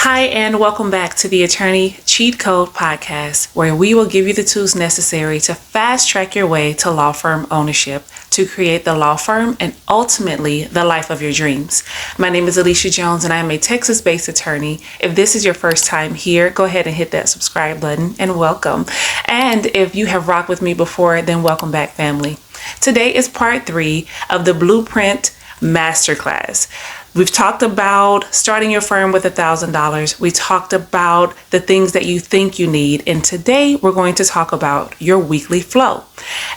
Hi, and welcome back to the Attorney Cheat Code podcast, where we will give you the tools necessary to fast track your way to law firm ownership to create the law firm and ultimately the life of your dreams. My name is Alicia Jones, and I am a Texas-based attorney. If this is your first time here, go ahead and hit that subscribe button and welcome. And if you have rocked with me before, then welcome back, family. Today is part 3 of the Blueprint Masterclass. We've talked about starting your firm with $1,000. We talked about the things that you think you need. And today we're going to talk about your weekly flow.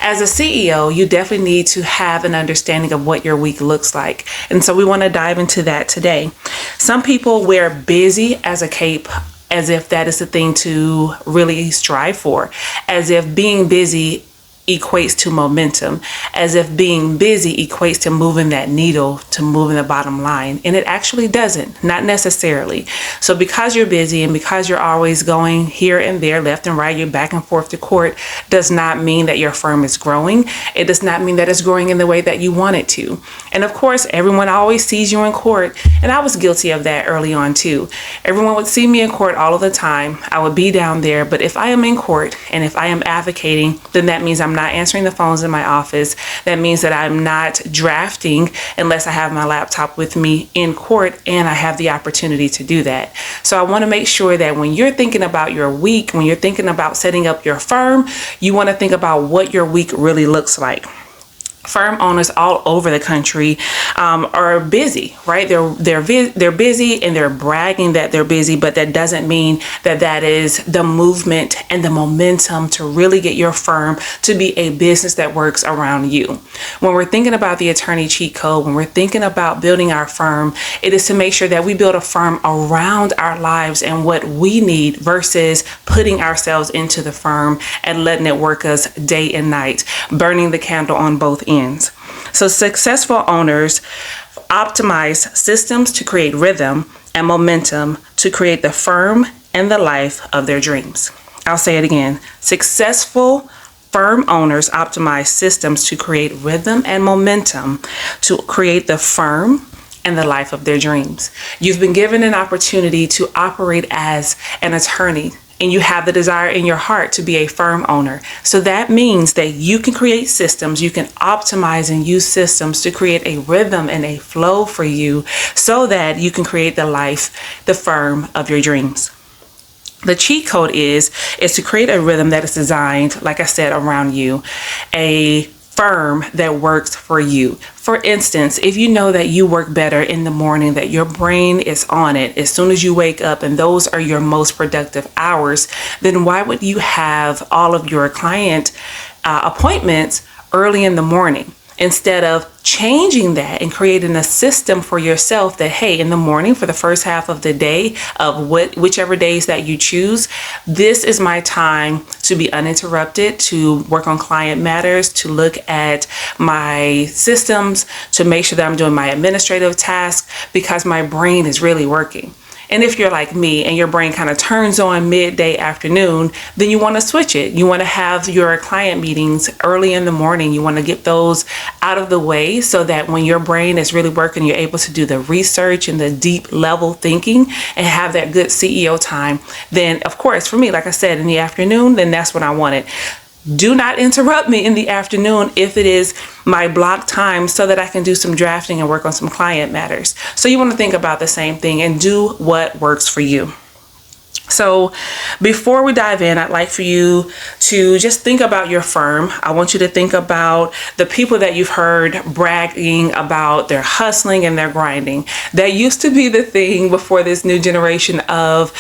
As a CEO, you definitely need to have an understanding of what your week looks like. And so we want to dive into that today. Some people wear busy as a cape, as if that is the thing to really strive for, as if being busy equates to momentum, as if being busy equates to moving that needle, to moving the bottom line. And it actually doesn't, not necessarily. So because you're busy and because you're always going here and there, left and right, you're back and forth to court, does not mean that your firm is growing. It does not mean that it's growing in the way that you want it to. And of course, everyone always sees you in court. And I was guilty of that early on too. Everyone would see me in court all of the time. I would be down there. But if I am in court and if I am advocating, then that means I'm not answering the phones in my office. That means that I'm not drafting unless I have my laptop with me in court and I have the opportunity to do that. So I want to make sure that when you're thinking about your week, when you're thinking about setting up your firm, you want to think about what your week really looks like. Firm owners all over the country are busy, right? They're busy and they're bragging that they're busy, but that doesn't mean that that is the movement and the momentum to really get your firm to be a business that works around you. When we're thinking about the attorney cheat code, when we're thinking about building our firm, it is to make sure that we build a firm around our lives and what we need versus putting ourselves into the firm and letting it work us day and night, burning the candle on both ends. So successful owners optimize systems to create rhythm and momentum to create the firm and the life of their dreams. I'll say it again. Successful firm owners optimize systems to create rhythm and momentum to create the firm and the life of their dreams. You've been given an opportunity to operate as an attorney, and you have the desire in your heart to be a firm owner. So that means that you can create systems, you can optimize and use systems to create a rhythm and a flow for you so that you can create the life, the firm of your dreams. The cheat code is to create a rhythm that is designed, like I said, around you, a firm that works for you. For instance, if you know that you work better in the morning, that your brain is on it as soon as you wake up and those are your most productive hours, then why would you have all of your client appointments early in the morning? Instead of changing that and creating a system for yourself that, hey, in the morning for the first half of the day of whichever days that you choose, this is my time to be uninterrupted, to work on client matters, to look at my systems, to make sure that I'm doing my administrative tasks because my brain is really working. And if you're like me and your brain kind of turns on midday afternoon, then you want to switch it. You want to have your client meetings early in the morning. You want to get those out of the way so that when your brain is really working, you're able to do the research and the deep level thinking and have that good CEO time. Then, of course, for me, like I said, in the afternoon, then that's what I wanted. Do not interrupt me in the afternoon if it is my block time so that I can do some drafting and work on some client matters. So you want to think about the same thing and do what works for you. So before we dive in, I'd like for you to just think about your firm. I want you to think about the people that you've heard bragging about their hustling and their grinding. That used to be the thing before this new generation of,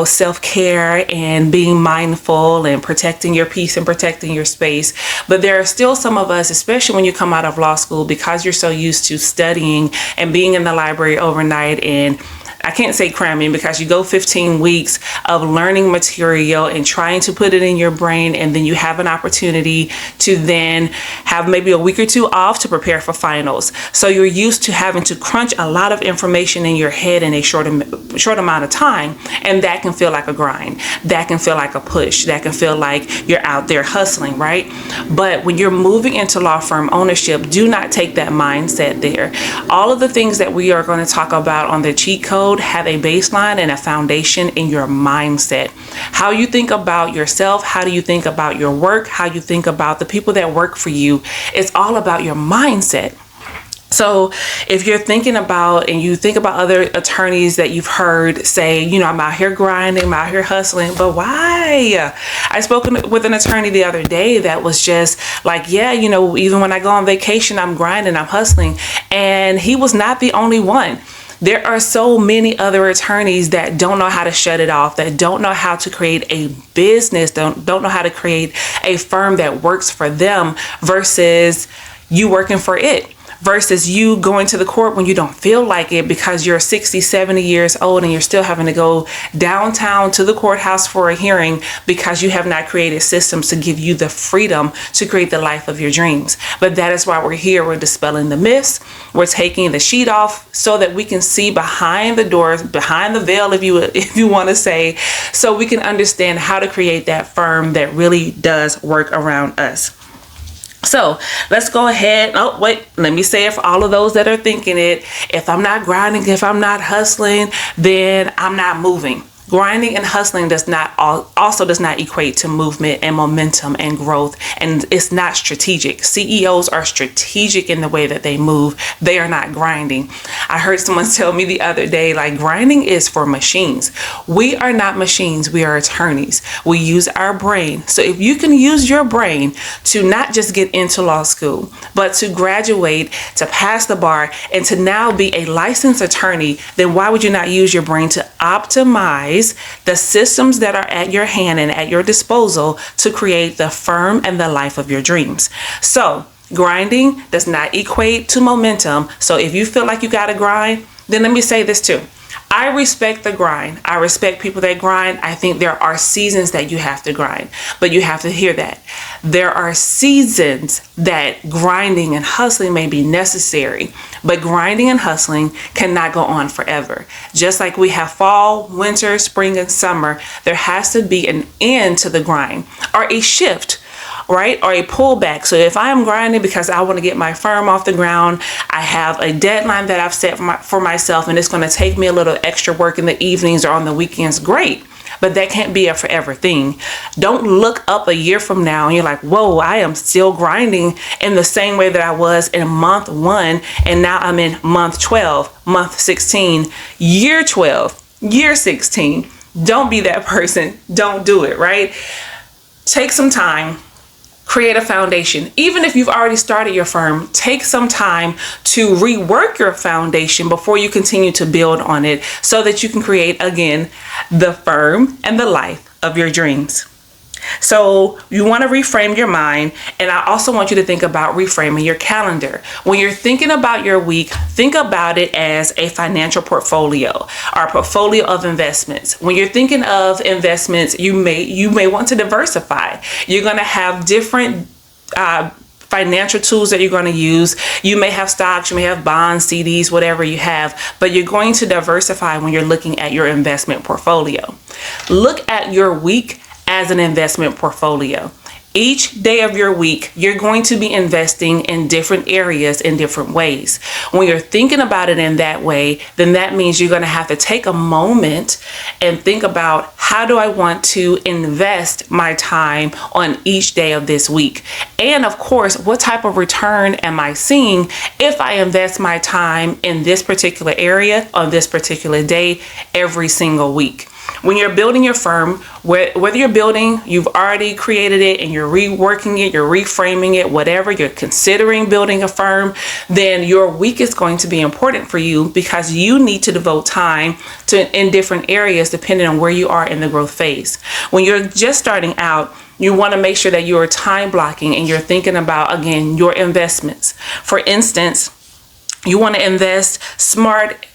self-care and being mindful and protecting your peace and protecting your space. But there are still some of us, especially when you come out of law school, because you're so used to studying and being in the library overnight and I can't say cramming because you go 15 weeks of learning material and trying to put it in your brain, and then you have an opportunity to then have maybe a week or two off to prepare for finals. So you're used to having to crunch a lot of information in your head in a short amount of time, and that can feel like a grind. That can feel like a push. That can feel like you're out there hustling, right? But when you're moving into law firm ownership, do not take that mindset there. All of the things that we are going to talk about on the cheat code code have a baseline and a foundation in your mindset. How you think about yourself, how do you think about your work, how you think about the people that work for you. It's all about your mindset. So if you're thinking about, and you think about other attorneys that you've heard say, I'm out here grinding, I'm out here hustling, but why? I spoke with an attorney the other day that was just like, even when I go on vacation, I'm grinding, I'm hustling. And he was not the only one. There are so many other attorneys that don't know how to shut it off, that don't know how to create a business, don't know how to create a firm that works for them versus you working for it. Versus you going to the court when you don't feel like it because you're 60, 70 years old and you're still having to go downtown to the courthouse for a hearing because you have not created systems to give you the freedom to create the life of your dreams. But that is why we're here. We're dispelling the myths. We're taking the sheet off so that we can see behind the doors, behind the veil, if you want to say, so we can understand how to create that firm that really does work around us. So let's go ahead. Oh, wait, let me say it for all of those that are thinking it. If I'm not grinding, if I'm not hustling, then I'm not moving. Grinding and hustling does not equate to movement and momentum and growth, and it's not strategic. CEOs are strategic in the way that they move. They are not grinding. I heard someone tell me the other day, like, grinding is for machines. We are not machines. We are attorneys. We use our brain. So if you can use your brain to not just get into law school, but to graduate, to pass the bar, and to now be a licensed attorney, then why would you not use your brain to optimize the systems that are at your hand and at your disposal to create the firm and the life of your dreams? So grinding does not equate to momentum. So if you feel like you got to grind, then let me say this too. I respect the grind. I respect people that grind. I think there are seasons that you have to grind, but you have to hear that. There are seasons that grinding and hustling may be necessary, but grinding and hustling cannot go on forever. Just like we have fall, winter, spring, and summer, there has to be an end to the grind or a shift, right? Or a pullback. So if I am grinding because I want to get my firm off the ground, I have a deadline that I've set for myself, and it's going to take me a little extra work in the evenings or on the weekends, great. But that can't be a forever thing. Don't look up a year from now and you're like, whoa, I am still grinding in the same way that I was in month 1, and now I'm in month 12, month 16, year 12, year 16. Don't be that person. Don't do it, right? Take some time. Create a foundation. Even if you've already started your firm, take some time to rework your foundation before you continue to build on it so that you can create, again, the firm and the life of your dreams. So you want to reframe your mind, and I also want you to think about reframing your calendar. When you're thinking about your week, think about it as a financial portfolio or a portfolio of investments. When you're thinking of investments, you may want to diversify. You're going to have different financial tools that you're going to use. You may have stocks, you may have bonds, CDs, whatever you have, but you're going to diversify when you're looking at your investment portfolio. Look at your week as an investment portfolio. Each day of your week, you're going to be investing in different areas in different ways. When you're thinking about it in that way, then that means you're going to have to take a moment and think about, how do I want to invest my time on each day of this week? And of course, what type of return am I seeing if I invest my time in this particular area on this particular day every single week? When you're building your firm, whether you're building, you've already created it and you're reworking it, you're reframing it, whatever, you're considering building a firm, then your week is going to be important for you because you need to devote time in different areas depending on where you are in the growth phase. When you're just starting out, you want to make sure that you're time blocking and you're thinking about, again, your investments. For instance, you want to invest smart.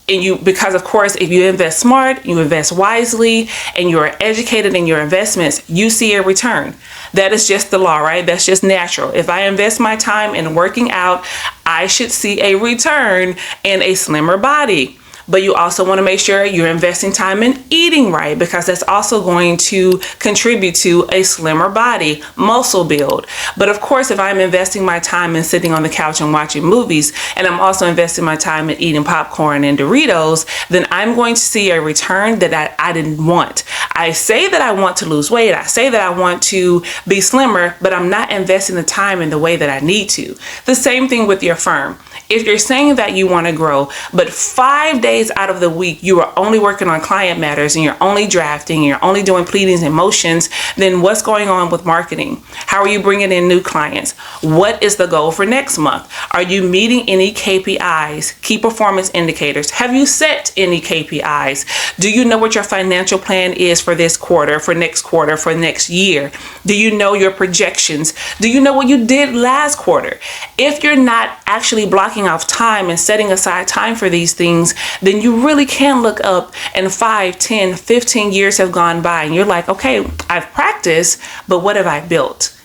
Because of course, if you invest smart, you invest wisely, and you're educated in your investments, you see a return. That is just the law, right? That's just natural. If I invest my time in working out, I should see a return in a slimmer body. but you also want to make sure you're investing time in eating right, because that's also going to contribute to a slimmer body, muscle build. But of course, if I'm investing my time in sitting on the couch and watching movies, and I'm also investing my time in eating popcorn and Doritos, then I'm going to see a return that I didn't want. I say that I want to lose weight, I say that I want to be slimmer, but I'm not investing the time in the way that I need to. The same thing with your firm. If you're saying that you want to grow, but 5 days out of the week you are only working on client matters and you're only drafting and you're only doing pleadings and motions, then what's going on with marketing? How are you bringing in new clients? What is the goal for next month? Are you meeting any KPIs, key performance indicators? Have you set any KPIs? Do you know what your financial plan is for this quarter, for next year? Do you know your projections? Do you know what you did last quarter? If you're not actually blocking off time and setting aside time for these things, then you really can look up and 5, 10, 15 years have gone by and you're like, okay, I've practiced, but what have I built?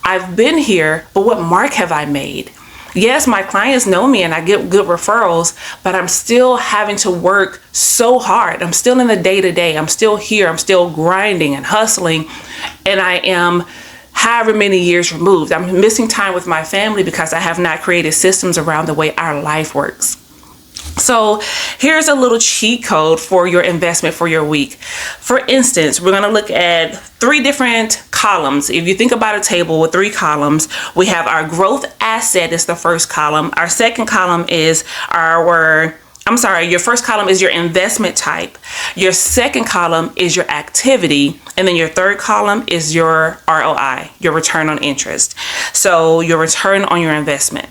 I've been here, but what mark have I made? Yes, my clients know me and I get good referrals, but I'm still having to work so hard. I'm still in the day-to-day. I'm still here. I'm still grinding and hustling, and I am however many years removed. I'm missing time with my family because I have not created systems around the way our life works. So here's a little cheat code for your investment for your week. For instance, we're going to look at 3 different columns. If you think about a table with 3 columns, we have our growth asset is the first column. Our second column is your first column is your investment type. Your second column is your activity. And then your third column is your ROI, your return on interest. So your return on your investment.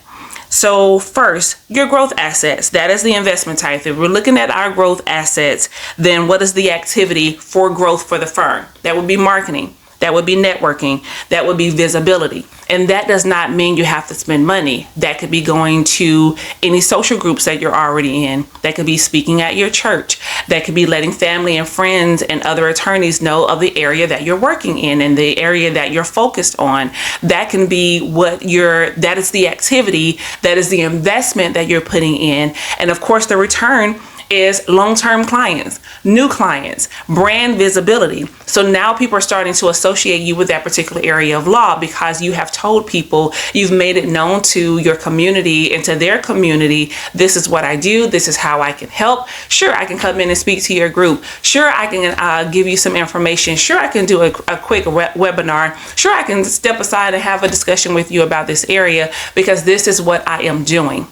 So first, your growth assets, that is the investment type. If we're looking at our growth assets, then what is the activity for growth for the firm? That would be marketing. That would be networking. That would be visibility. And that does not mean you have to spend money. That could be going to any social groups that you're already in. That could be speaking at your church. That could be letting family and friends and other attorneys know of the area that you're working in and the area that you're focused on. That can be that is the activity, that is the investment that you're putting in. And of course, the return is long-term clients, new clients, brand visibility. So now people are starting to associate you with that particular area of law because you have told people, you've made it known to your community and to their community, this is what I do, this is how I can help. Sure, I can come in and speak to your group. Sure, I can give you some information. Sure, I can do a quick webinar. Sure, I can step aside and have a discussion with you about this area because this is what I am doing.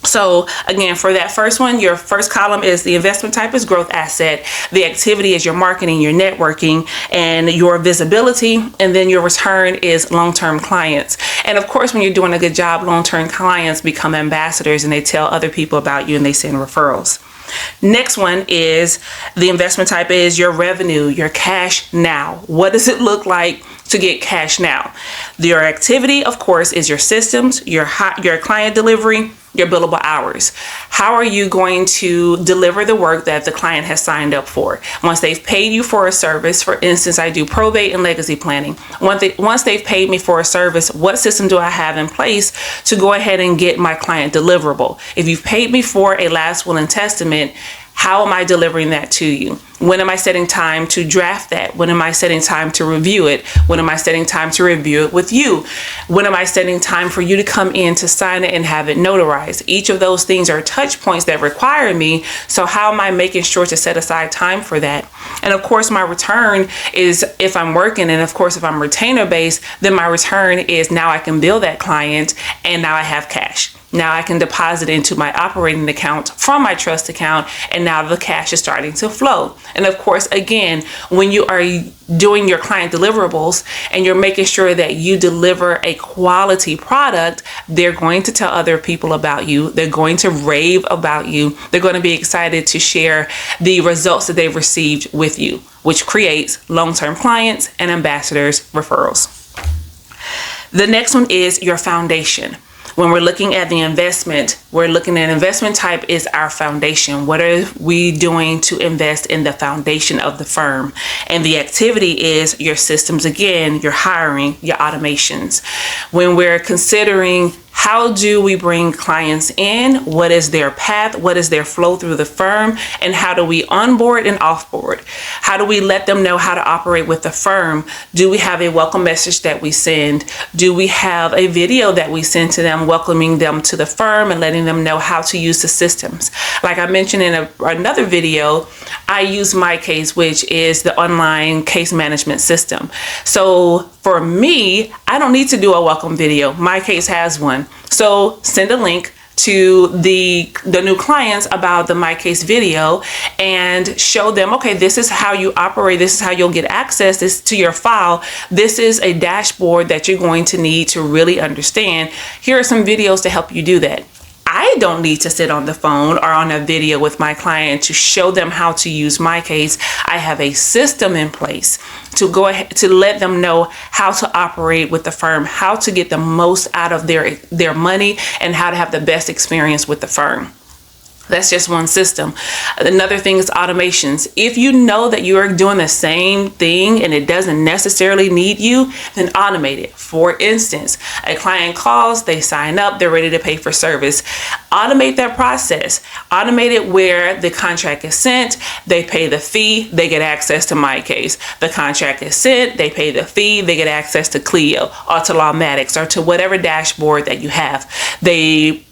So again, for that first one, your first column is the investment type is growth asset. The activity is your marketing, your networking, and your visibility. And then your return is long-term clients. And of course, when you're doing a good job, long-term clients become ambassadors and they tell other people about you and they send referrals. Next one is the investment type is your revenue, your cash now. What does it look like to get cash now? Your activity, of course, is your systems, your client delivery, your billable hours. How are you going to deliver the work that the client has signed up for? Once they've paid you for a service, for instance, I do probate and legacy planning. Once they've paid me for a service, what system do I have in place to go ahead and get my client deliverable? If you've paid me for a last will and testament, how am I delivering that to you? When am I setting time to draft that? When am I setting time to review it? When am I setting time to review it with you? When am I setting time for you to come in to sign it and have it notarized? Each of those things are touch points that require me. So how am I making sure to set aside time for that? And of course, my return is if I'm working, and of course, if I'm retainer based, then my return is now I can bill that client and now I have cash. Now I can deposit into my operating account from my trust account, and now the cash is starting to flow. And of course, again, when you are doing your client deliverables and you're making sure that you deliver a quality product, they're going to tell other people about you. They're going to rave about you. They're going to be excited to share the results that they've received with you, which creates long-term clients and ambassadors referrals. The next one is your foundation. When we're looking at the investment, we're looking at investment type is our foundation. What are we doing to invest in the foundation of the firm? And the activity is your systems, again, your hiring, your automations. When we're considering How do we bring clients in? What is their path? What is their flow through the firm? And how do we onboard and offboard? How do we let them know how to operate with the firm? Do we have a welcome message that we send? Do we have a video that we send to them welcoming them to the firm and letting them know how to use the systems? Like I mentioned in another video, I use MyCase, which is the online case management system. So for me, I don't need to do a welcome video. MyCase has one. So send a link to the new clients about the MyCase video and show them, okay, this is how you operate. This is how you'll get access to your file. This is a dashboard that you're going to need to really understand. Here are some videos to help you do that. I don't need to sit on the phone or on a video with my client to show them how to use MyCase. I have a system in place to go ahead to let them know how to operate with the firm, how to get the most out of their money, and how to have the best experience with the firm. That's just one system. Another thing is automations. If you know that you are doing the same thing and it doesn't necessarily need you, then automate it. For instance, a client calls, they sign up, they're ready to pay for service. Automate that process. Automate it where the contract is sent, they pay the fee, they get access to MyCase. The contract is sent, they pay the fee, they get access to Clio or to Lawmatics or to whatever dashboard that you have. They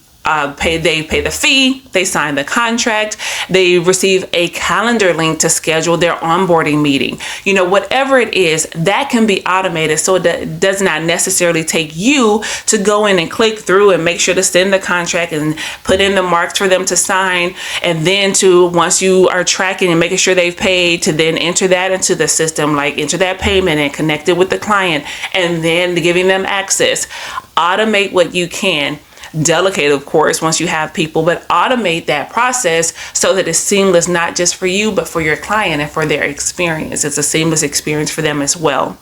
pay the fee, they sign the contract, they receive a calendar link to schedule their onboarding meeting. You know, whatever it is, that can be automated so that it does not necessarily take you to go in and click through and make sure to send the contract and put in the marks for them to sign, and then to, once you are tracking and making sure they've paid, to then enter that into the system, like enter that payment and connect it with the client, and then giving them access. Automate what you can. Delegate, of course, once you have people, but automate that process so that it's seamless, not just for you, but for your client and for their experience. It's a seamless experience for them as well.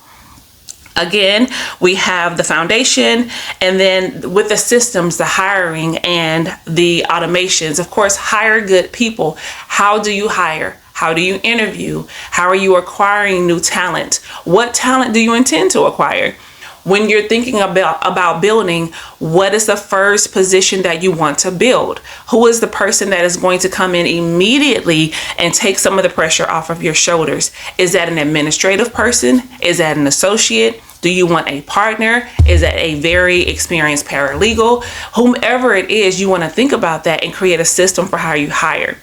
Again, we have the foundation, and then with the systems, the hiring and the automations. Of course, hire good people. How do you hire? How do you interview? How are you acquiring new talent? What talent do you intend to acquire? When you're thinking about building, what is the first position that you want to build? Who is the person that is going to come in immediately and take some of the pressure off of your shoulders? Is that an administrative person? Is that an associate? Do you want a partner? Is that a very experienced paralegal? Whomever it is, you want to think about that and create a system for how you hire.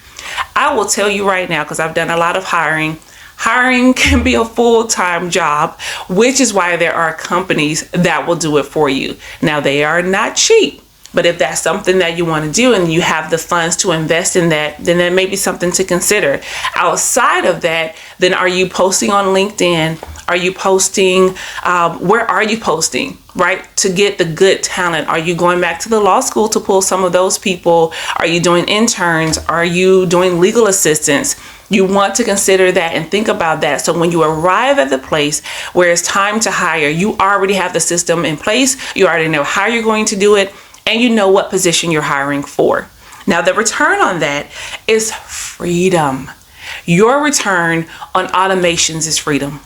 I will tell you right now, because I've done a lot of hiring, hiring can be a full-time job, which is why there are companies that will do it for you. Now, they are not cheap, but if that's something that you want to do and you have the funds to invest in that, then that may be something to consider. Outside of that, then are you posting on LinkedIn? Are you posting? Where are you posting, right? To get the good talent. Are you going back to the law school to pull some of those people? Are you doing interns? Are you doing legal assistants? You want to consider that and think about that. So when you arrive at the place where it's time to hire, you already have the system in place. You already know how you're going to do it, and you know what position you're hiring for. Now, the return on that is freedom. Your return on automations is freedom.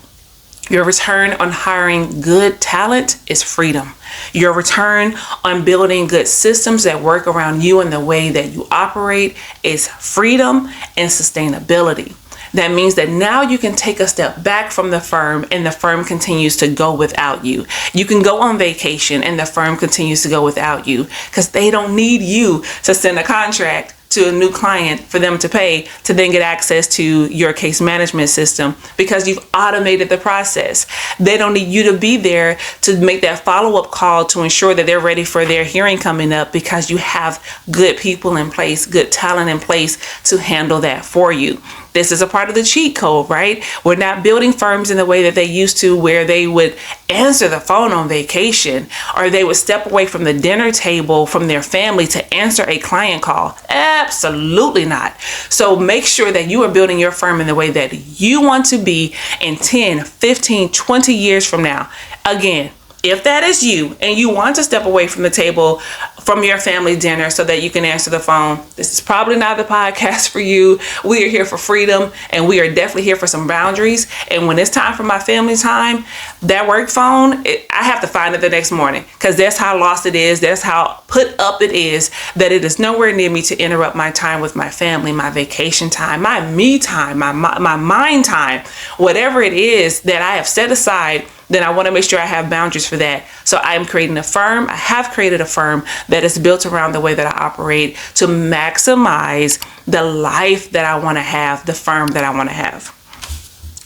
Your return on hiring good talent is freedom. Your return on building good systems that work around you and the way that you operate is freedom and sustainability. That means that now you can take a step back from the firm and the firm continues to go without you. You can go on vacation and the firm continues to go without you because they don't need you to send a contract to a new client for them to pay to then get access to your case management system because you've automated the process. They don't need you to be there to make that follow-up call to ensure that they're ready for their hearing coming up because you have good people in place, good talent in place to handle that for you. This is a part of the cheat code, right? We're not building firms in the way that they used to, where they would answer the phone on vacation or they would step away from the dinner table from their family to answer a client call. Absolutely not. So make sure that you are building your firm in the way that you want to be in 10, 15, 20 years from now. Again, If that is you and you want to step away from the table from your family dinner so that you can answer the phone, this is probably not the podcast for you. We are here for freedom, and we are definitely here for some boundaries. And when it's time for my family time, that work phone, I have to find it the next morning, because that's how lost it is. That's how put up it is, that it is nowhere near me to interrupt my time with my family, my vacation time, my me time, my mind time, whatever it is that I have set aside. Then I want to make sure I have boundaries for that. So I am creating a firm. I have created a firm that is built around the way that I operate to maximize the life that I want to have, the firm that I want to have.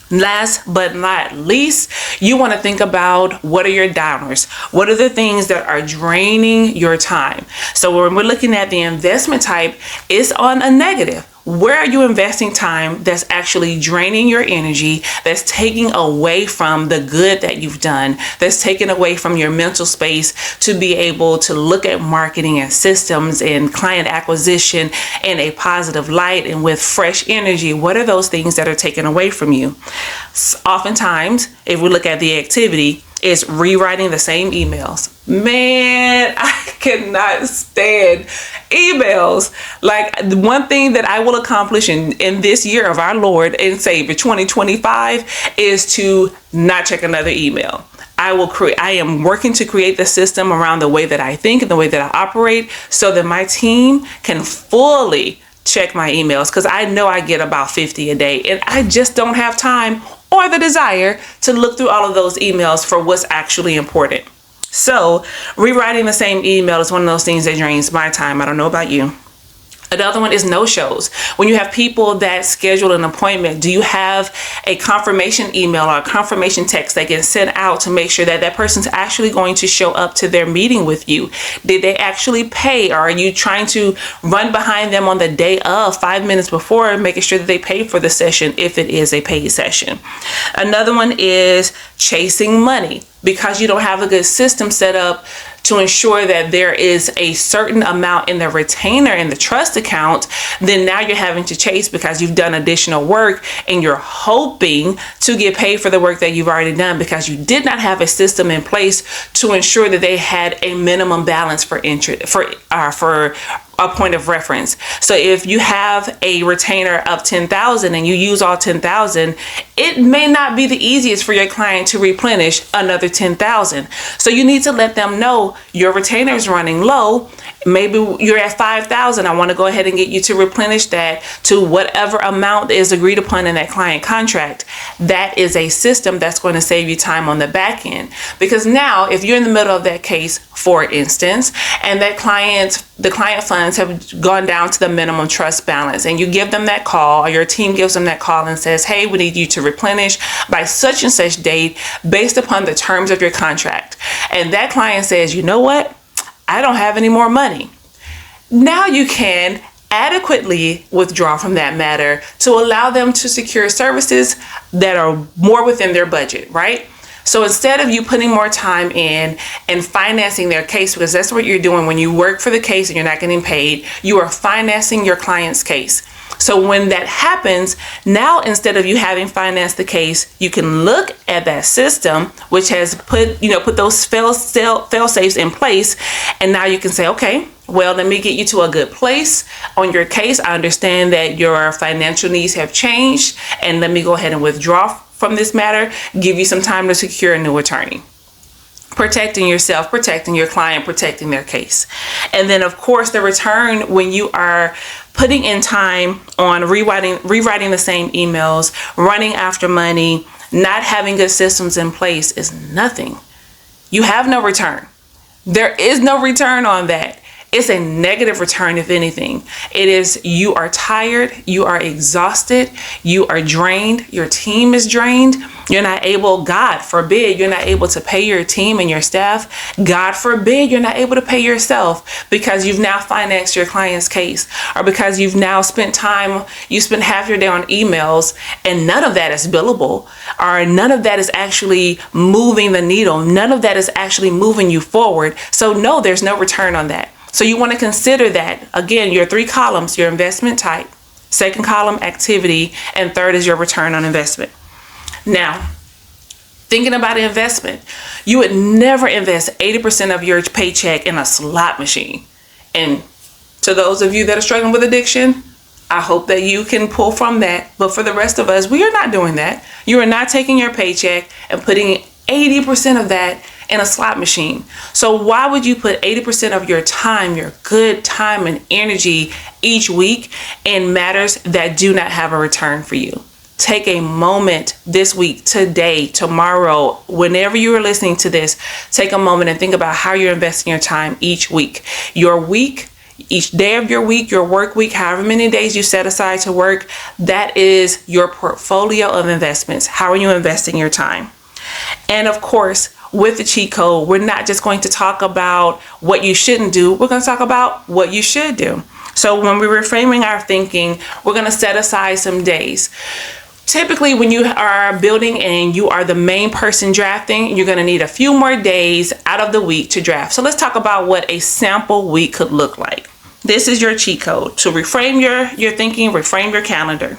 Last but not least, you want to think about, what are your downers? What are the things that are draining your time? So when we're looking at the investment type, it's on a negative. Where are you investing time that's actually draining your energy, that's taking away from the good that you've done, that's taking away from your mental space to be able to look at marketing and systems and client acquisition in a positive light and with fresh energy? What are those things that are taken away from you? Oftentimes, if we look at the activity, is rewriting the same emails. Man, I cannot stand emails. Like, the one thing that I will accomplish in this year of our Lord and Savior 2025 is to not check another email. I am working to create the system around the way that I think and the way that I operate, so that my team can fully check my emails, because I know I get about 50 a day, and I just don't have time or the desire to look through all of those emails for what's actually important. So rewriting the same email is one of those things that drains my time. I don't know about you. Another one is no-shows. When you have people that schedule an appointment, do you have a confirmation email or a confirmation text that gets sent out to make sure that that person's actually going to show up to their meeting with you? Did they actually pay, or are you trying to run behind them on the day of, 5 minutes before, making sure that they pay for the session if it is a paid session? Another one is chasing money, because you don't have a good system set up to ensure that there is a certain amount in the retainer in the trust account. Then now you're having to chase because you've done additional work, and you're hoping to get paid for the work that you've already done, because you did not have a system in place to ensure that they had a minimum balance for interest for a point of reference. So if you have a retainer of 10,000 and you use all 10,000, it may not be the easiest for your client to replenish another 10,000. So you need to let them know your retainer is running low. Maybe you're at 5,000. I want to go ahead and get you to replenish that to whatever amount is agreed upon in that client contract. That is a system that's going to save you time on the back end. Because now, if you're in the middle of that case, for instance, and the client funds have gone down to the minimum trust balance, and you give them that call, or your team gives them that call and says, hey, we need you to replenish by such and such date based upon the terms of your contract. And that client says, you know what? I don't have any more money. Now you can adequately withdraw from that matter to allow them to secure services that are more within their budget, right? So instead of you putting more time in and financing their case, because that's what you're doing when you work for the case and you're not getting paid, you are financing your client's case. So when that happens, now instead of you having financed the case, you can look at that system, which has put those fail safes in place. And now you can say, okay, well, let me get you to a good place on your case. I understand that your financial needs have changed, and let me go ahead and withdraw from this matter, give you some time to secure a new attorney. Protecting yourself, protecting your client, protecting their case. And then, of course, the return when you are putting in time on rewriting the same emails, running after money, not having good systems in place is nothing. You have no return. There is no return on that. It's a negative return, if anything. It is, you are tired, you are exhausted, you are drained, your team is drained. You're not able, God forbid, you're not able to pay your team and your staff. God forbid, you're not able to pay yourself because you've now financed your client's case, or because you've now spent half your day on emails, and none of that is billable, or none of that is actually moving the needle. None of that is actually moving you forward. So no, there's no return on that. So you want to consider that. Again, your 3 columns, your investment type, second column activity, and third is your return on investment. Now, Thinking about investment, you would never invest 80% of your paycheck in a slot machine. And to those of you that are struggling with addiction, I hope that you can pull from that. But for the rest of us, we are not doing that. You are not taking your paycheck and putting 80% of that in a slot machine. So why would you put 80% of your time, your good time and energy each week in matters that do not have a return for you? Take a moment this week, today, tomorrow, whenever you are listening to this, take a moment and think about how you're investing your time each week. Your week, each day of your week, your work week, however many days you set aside to work, that is your portfolio of investments. How are you investing your time? And of course, with the cheat code, we're not just going to talk about what you shouldn't do. We're going to talk about what you should do. So when we're reframing our thinking, we're going to set aside some days. Typically, when you are building and you are the main person drafting, you're going to need a few more days out of the week to draft. So let's talk about what a sample week could look like. This is your cheat code to reframe your thinking, reframe your calendar.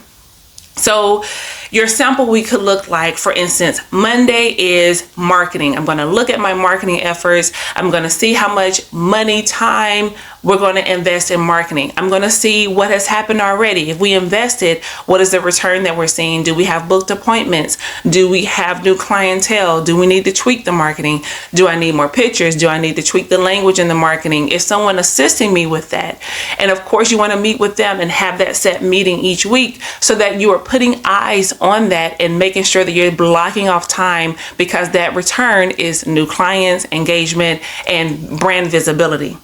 So your sample week could look like, for instance, Monday is marketing. I'm going to look at my marketing efforts. I'm going to see how much money, time we're going to invest in marketing. I'm going to see what has happened already. If we invested, what is the return that we're seeing? Do we have booked appointments? Do we have new clientele? Do we need to tweak the marketing? Do I need more pictures? Do I need to tweak the language in the marketing? Is someone assisting me with that? And of course, you want to meet with them and have that set meeting each week so that you are putting eyes on that and making sure that you're blocking off time, because that return is new clients, engagement, and brand visibility.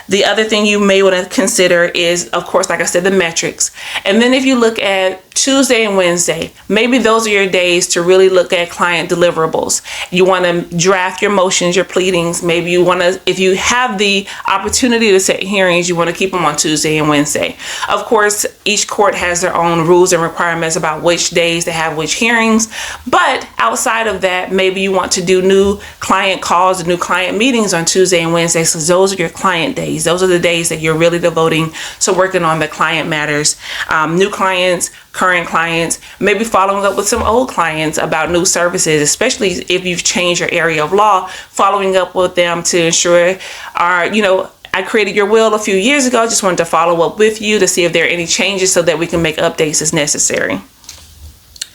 The other thing you may want to consider is, of course, like I said, the metrics. And then if you look at Tuesday and Wednesday, maybe those are your days to really look at client deliverables. You want to draft your motions, your pleadings. Maybe you want to, if you have the opportunity to set hearings, you want to keep them on Tuesday and Wednesday. Of course, each court has their own rules and requirements about which days they have which hearings. But outside of that, maybe you want to do new client calls, new client meetings on Tuesday and Wednesday. So those are your client days. Those are the days that you're really devoting to working on the client matters, new clients, current clients, maybe following up with some old clients about new services, especially if you've changed your area of law, following up with them to ensure I created your will a few years ago. I just wanted to follow up with you to see if there are any changes so that we can make updates as necessary.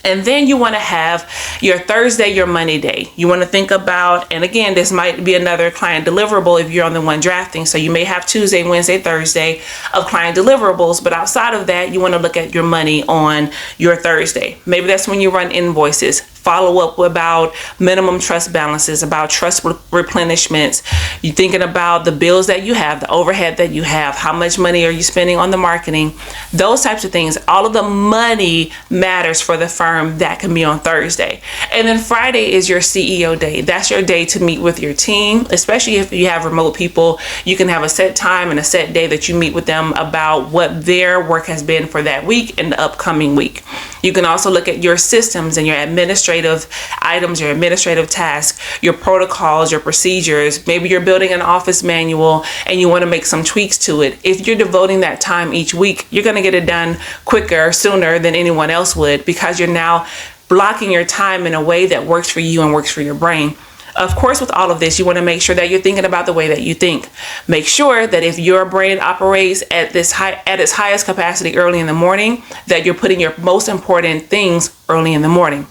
And then you want to have your Thursday, your money day. You want to think about, and again, this might be another client deliverable if you're on the one drafting. So you may have Tuesday, Wednesday, Thursday of client deliverables, but outside of that, you want to look at your money on your Thursday. Maybe that's when you run invoices, follow up about minimum trust balances, about trust replenishments. You're thinking about the bills that you have, the overhead that you have, how much money are you spending on the marketing, those types of things. All of the money matters for the firm. That can be on Thursday. And then Friday is your CEO day. That's your day to meet with your team, especially if you have remote people. You can have a set time and a set day that you meet with them about what their work has been for that week and the upcoming week. You can also look at your systems and your administrative items, your administrative tasks, your protocols, your procedures. Maybe you're building an office manual and you want to make some tweaks to it. If you're devoting that time each week, you're going to get it done quicker, sooner than anyone else would, because you're now blocking your time in a way that works for you and works for your brain. Of course, with all of this, you want to make sure that you're thinking about the way that you think. Make sure that if your brain operates at its highest capacity early in the morning, that you're putting your most important things early in the morning.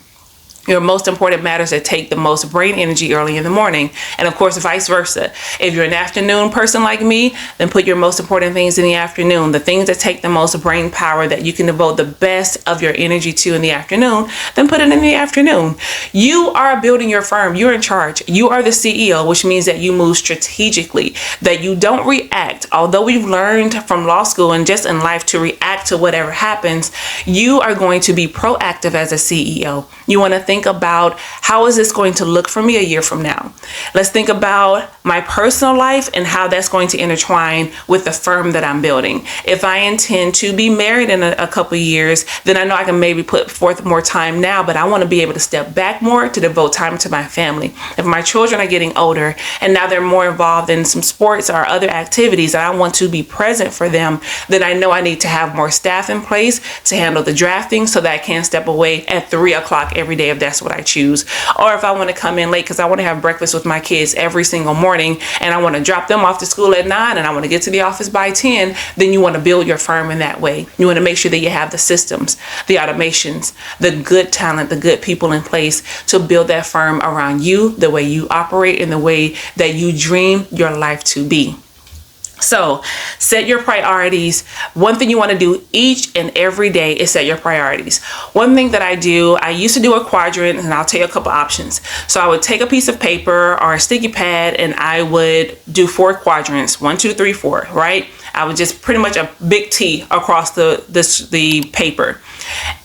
Your most important matters that take the most brain energy early in the morning. And of course, vice versa. If you're an afternoon person like me, then put your most important things in the afternoon. The things that take the most brain power that you can devote the best of your energy to in the afternoon, then put it in the afternoon. You are building your firm. You're in charge. You are the CEO, which means that you move strategically, that you don't react. Although we've learned from law school and just in life to react to whatever happens, you are going to be proactive as a CEO. You want to think about, how is this going to look for me a year from now? Let's think about my personal life and how that's going to intertwine with the firm that I'm building. If I intend to be married in a couple of years, then I know I can maybe put forth more time now, but I want to be able to step back more to devote time to my family. If my children are getting older and now they're more involved in some sports or other activities and I want to be present for them, then I know I need to have more staff in place to handle the drafting so that I can step away at 3 o'clock every day of that's what I choose. Or if I want to come in late because I want to have breakfast with my kids every single morning and I want to drop them off to school at 9 and I want to get to the office by 10, then you want to build your firm in that way. You want to make sure that you have the systems, the automations, the good talent, the good people in place to build that firm around you, the way you operate and the way that you dream your life to be. So set your priorities. One thing you want to do each and every day is set your priorities. One thing that I do, I used to do a quadrant, and I'll tell you a couple options. So I would take a piece of paper or a sticky pad and I would do 4 quadrants, 1, 2, 3, 4, right? I would just pretty much a big T across the paper.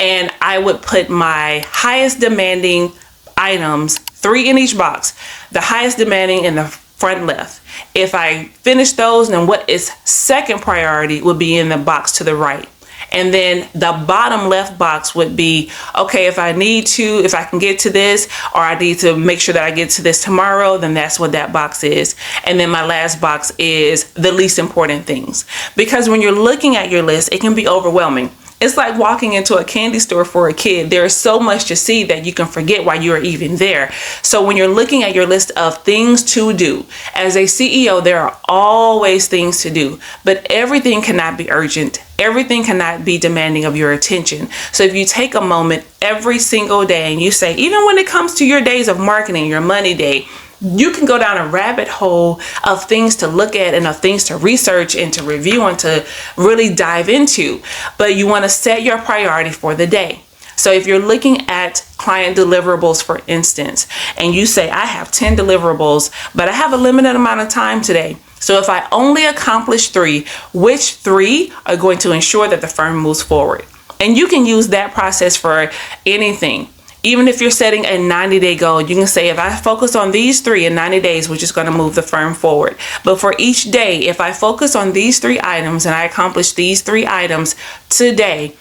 And I would put my highest demanding items, 3 in each box, the highest demanding in the front left. If I finish those, then what is second priority would be in the box to the right. And then the bottom left box would be, okay, if I can get to this, or I need to make sure that I get to this tomorrow, then that's what that box is. And then my last box is the least important things. Because when you're looking at your list, it can be overwhelming. It's like walking into a candy store for a kid. There is so much to see that you can forget why you are even there. So when you're looking at your list of things to do, as a CEO, there are always things to do, but everything cannot be urgent. Everything cannot be demanding of your attention. So if you take a moment every single day and you say, even when it comes to your days of marketing, your money day, you can go down a rabbit hole of things to look at and of things to research and to review and to really dive into. But you want to set your priority for the day. So if you're looking at client deliverables, for instance, and you say, I have 10 deliverables, but I have a limited amount of time today. So if I only accomplish 3, which 3 are going to ensure that the firm moves forward? And you can use that process for anything. Even if you're setting a 90-day goal, you can say, if I focus on these 3 in 90 days, which is going to move the firm forward. But for each day, if I focus on these 3 items and I accomplish these 3 items today,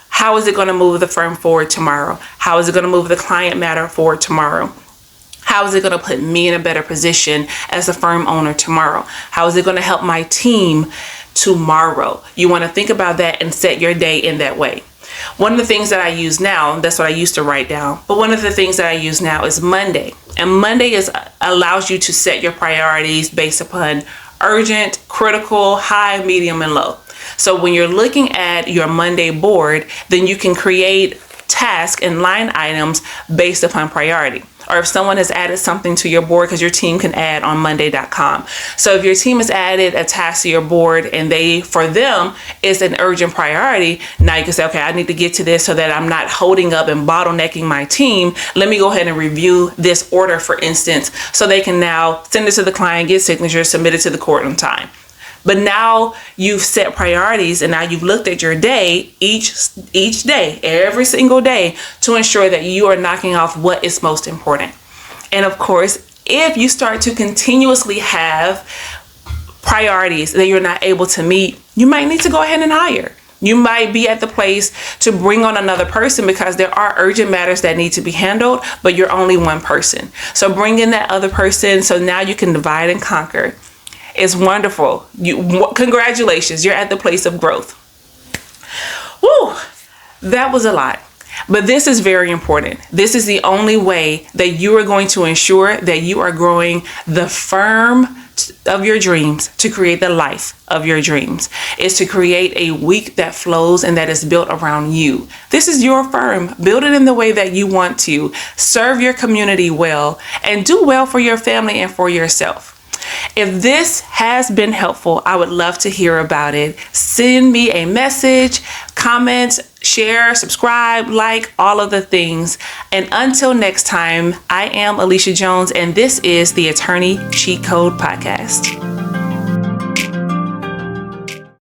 how is it going to move the firm forward tomorrow? How is it going to move the client matter forward tomorrow? How is it going to put me in a better position as a firm owner tomorrow? How is it going to help my team tomorrow? You want to think about that and set your day in that way. One of the things that I use now, that's what I used to write down, but one of the things that I use now is Monday. And Monday allows you to set your priorities based upon urgent, critical, high, medium, and low. So when you're looking at your Monday board, then you can create tasks and line items based upon priority. Or if someone has added something to your board, because your team can add on Monday.com. So if your team has added a task to your board and for them is an urgent priority, now you can say, okay, I need to get to this so that I'm not holding up and bottlenecking my team. Let me go ahead and review this order, for instance, so they can now send it to the client, get signatures, submit it to the court on time. But now you've set priorities and now you've looked at your day, each day, every single day, to ensure that you are knocking off what is most important. And of course, if you start to continuously have priorities that you're not able to meet, you might need to go ahead and hire. You might be at the place to bring on another person because there are urgent matters that need to be handled, but you're only one person. So bring in that other person so now you can divide and conquer. It's wonderful. Congratulations, you're at the place of growth. Woo, that was a lot. But this is very important. This is the only way that you are going to ensure that you are growing the firm of your dreams to create the life of your dreams. Is to create a week that flows and that is built around you. This is your firm. Build it in the way that you want to. Serve your community well and do well for your family and for yourself. If this has been helpful, I would love to hear about it. Send me a message, comment, share, subscribe, like, all of the things. And until next time, I am Alicia Jones, and this is the Attorney Cheat Code Podcast.